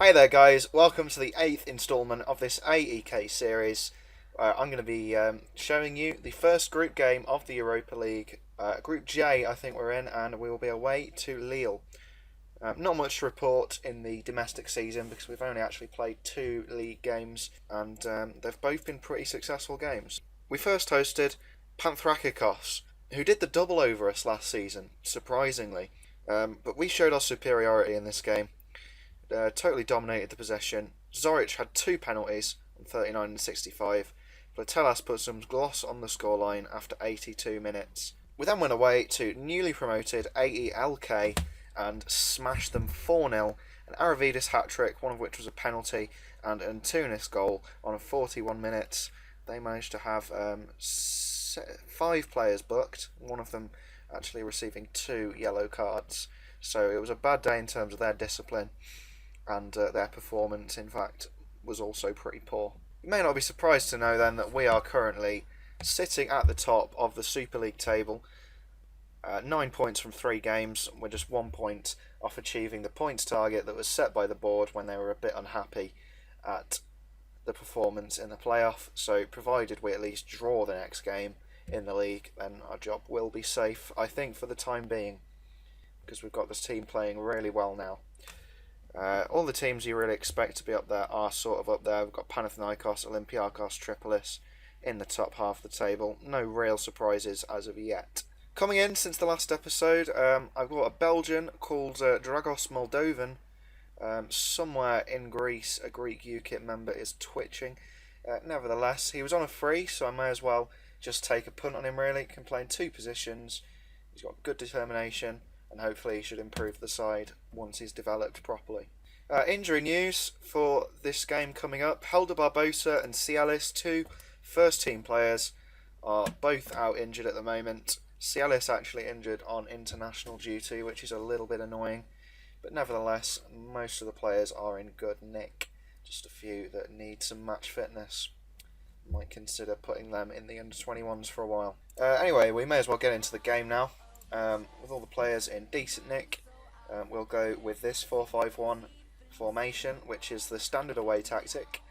Hi there guys, welcome to the 8th instalment of this AEK series. I'm going to be showing you the first group game of the Europa League. Group J I think we're in, and we will be away to Lille. Not much to report in the domestic season because we've only actually played 2 league games, and they've both been pretty successful games. We first hosted Panthrakikos, who did the double over us last season, surprisingly. But we showed our superiority in this game. Totally dominated the possession. Zoric had 2 penalties on 39 and 65. Platelas put some gloss on the scoreline after 82 minutes. We then went away to newly promoted A.E.K. and smashed them 4-0. An Aravidis hat-trick, one of which was a penalty, and an Antunis goal on 41 minutes. They managed to have 5 players booked, one of them actually receiving 2 yellow cards. So it was a bad day in terms of their discipline, and their performance, in fact, was also pretty poor. You may not be surprised to know then that we are currently sitting at the top of the Super League table. 9 points from 3 games. We're just 1 point off achieving the points target that was set by the board when they were a bit unhappy at the performance in the playoff. So provided we at least draw the next game in the league, then our job will be safe, I think, for the time being, because we've got this team playing really well now. All the teams you really expect to be up there are sort of up there. We've got Panathinaikos, Olympiakos, Tripolis in the top half of the table. No real surprises as of yet. Coming in since the last episode, I've got a Belgian called Dragos Moldovan. Somewhere in Greece, a Greek UKIP member is twitching. Nevertheless, he was on a free, so I may as well just take a punt on him really. Can play in 2 positions. He's got good determination, and hopefully he should improve the side once he's developed properly. Injury news for this game coming up. Helder Barbosa and Cialis, 2 first team players, are both out injured at the moment. Cialis actually injured on international duty, which is a little bit annoying, but nevertheless most of the players are in good nick. Just a few that need some match fitness. Might consider putting them in the under-21s for a while. Anyway, we may as well get into the game now. With all the players in decent nick, we'll go with this 4-5-1 formation, which is the standard away tactic.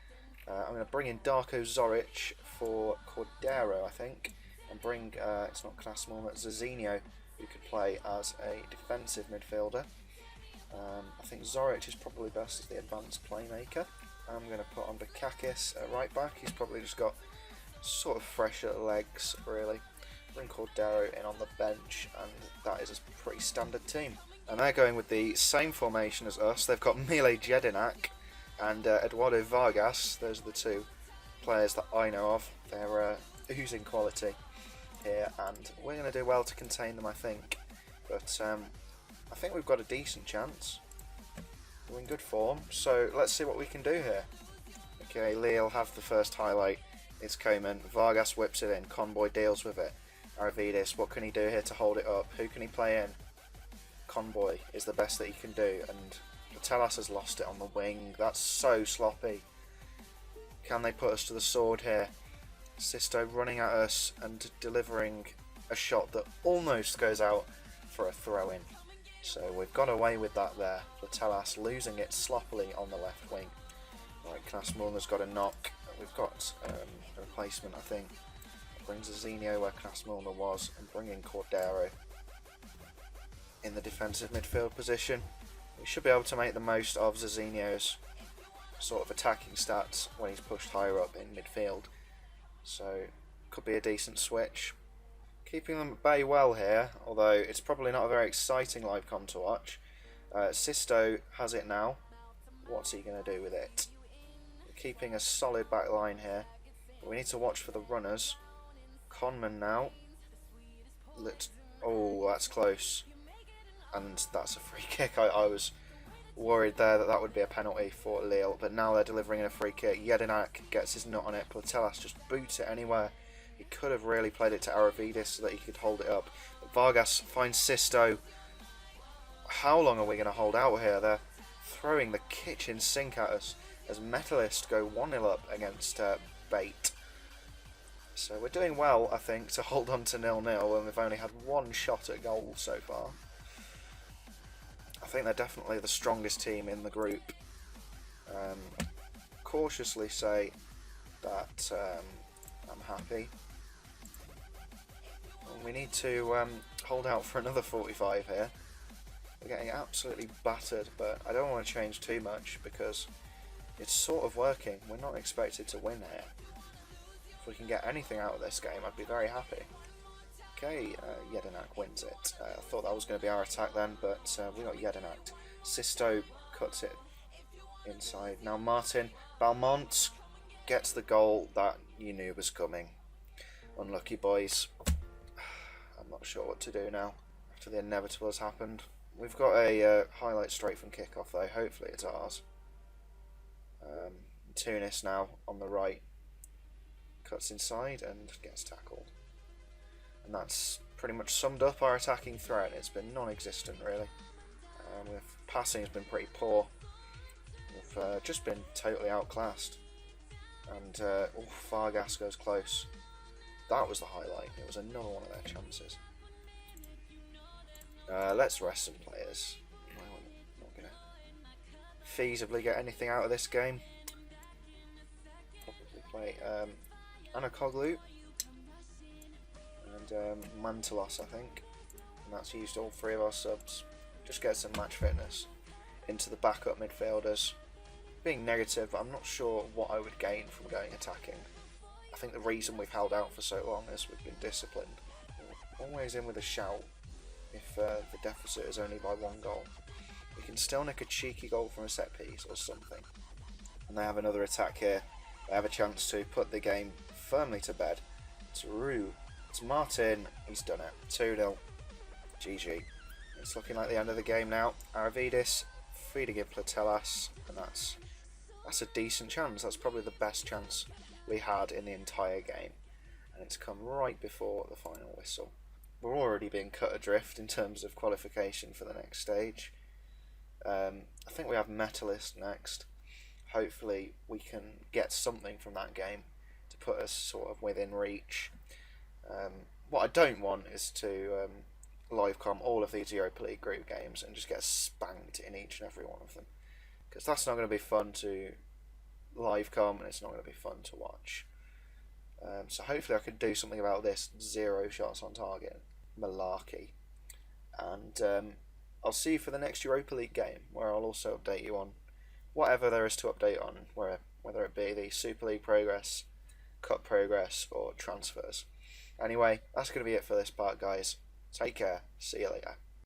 I'm going to bring in Darko Zoric for Cordero, I think, and bring, it's not Knasmon, it's Zizinho, who could play as a defensive midfielder. I think Zoric is probably best as the advanced playmaker. I'm going to put on Bakakis at right back. He's probably just got sort of fresher legs, really. Bring Cordero in on the bench, and that is a pretty standard team. And they're going with the same formation as us. They've got Mile Jedinak and Eduardo Vargas. Those are the 2 players that I know of. They're oozing quality here, and we're going to do well to contain them, I think. But I think we've got a decent chance. We're in good form, so let's see what we can do here. Okay, Lille have the first highlight. It's Koeman. Vargas whips it in. Conboy deals with it. Aravidis, what can he do here to hold it up? Who can he play in? Conboy is the best that he can do, and Platelas has lost it on the wing. That's so sloppy. Can they put us to the sword here? Sisto running at us and delivering a shot that almost goes out for a throw-in. So we've got away with that there. Platelas losing it sloppily on the left wing. Right, Knasmulner's got a knock. We've got a replacement, I think. Bring Zizinho where Knasmulner was, and bring in Cordero in the defensive midfield position. We should be able to make the most of Zizinho's sort of attacking stats when he's pushed higher up in midfield. So, could be a decent switch. Keeping them at bay well here, although it's probably not a very exciting live com to watch. Sisto has it now. What's he going to do with it? We're keeping a solid back line here. But we need to watch for the runners. Conman now. Oh, that's close. And that's a free kick. I was worried there that that would be a penalty for Lille, but now they're delivering in a free kick. Jedinak gets his nut on it. Platelas just boots it anywhere. He could have really played it to Aravidis so that he could hold it up. But Vargas finds Sisto. How long are we going to hold out here? They're throwing the kitchen sink at us as Metalist go 1-0 up against Bait. So we're doing well, I think, to hold on to 0-0 when we've only had 1 shot at goal so far. I think they're definitely the strongest team in the group. Cautiously say that I'm happy. We need to hold out for another 45 here. We're getting absolutely battered, but I don't want to change too much because it's sort of working. We're not expected to win here. If we can get anything out of this game, I'd be very happy. Okay, Jedinak wins it. I thought that was going to be our attack then, but we got Jedinak. Sisto cuts it inside. Now Martin Balmont gets the goal that you knew was coming. Unlucky boys. I'm not sure what to do now after the inevitable has happened. We've got a highlight straight from kickoff though. Hopefully it's ours. Tunis now on the right cuts inside and gets tackled. And that's pretty much summed up our attacking threat. It's been non-existent really. With passing has been pretty poor. We've just been totally outclassed. And Fargas goes close. That was the highlight. It was another one of their chances. Let's rest some players. I'm not going to feasibly get anything out of this game. Probably play Anakoglu and Mantelos, I think. And that's used all three of our subs. Just get some match fitness into the backup midfielders. Being negative, but I'm not sure what I would gain from going attacking. I think the reason we've held out for so long is we've been disciplined. We're always in with a shout if the deficit is only by 1 goal. We can still nick a cheeky goal from a set piece or something. And they have another attack here. They have a chance to put the game firmly to bed. It's Rue. It's Martin. He's done it. 2-0. GG. It's looking like the end of the game now. Aravidis free to give Platelas, and that's a decent chance. That's probably the best chance we had in the entire game, and it's come right before the final whistle. We're already being cut adrift in terms of qualification for the next stage. I think we have Metalist next. Hopefully we can get something from that game to put us sort of within reach. What I don't want is to livecom all of these Europa League group games and just get spanked in each and every one of them, because that's not going to be fun to livecom and it's not going to be fun to watch. So hopefully I can do something about this 0 shots on target malarkey, and I'll see you for the next Europa League game, where I'll also update you on whatever there is to update on, whether it be the Super League progress, Cup progress, or transfers. Anyway, that's going to be it for this part, guys. Take care. See you later.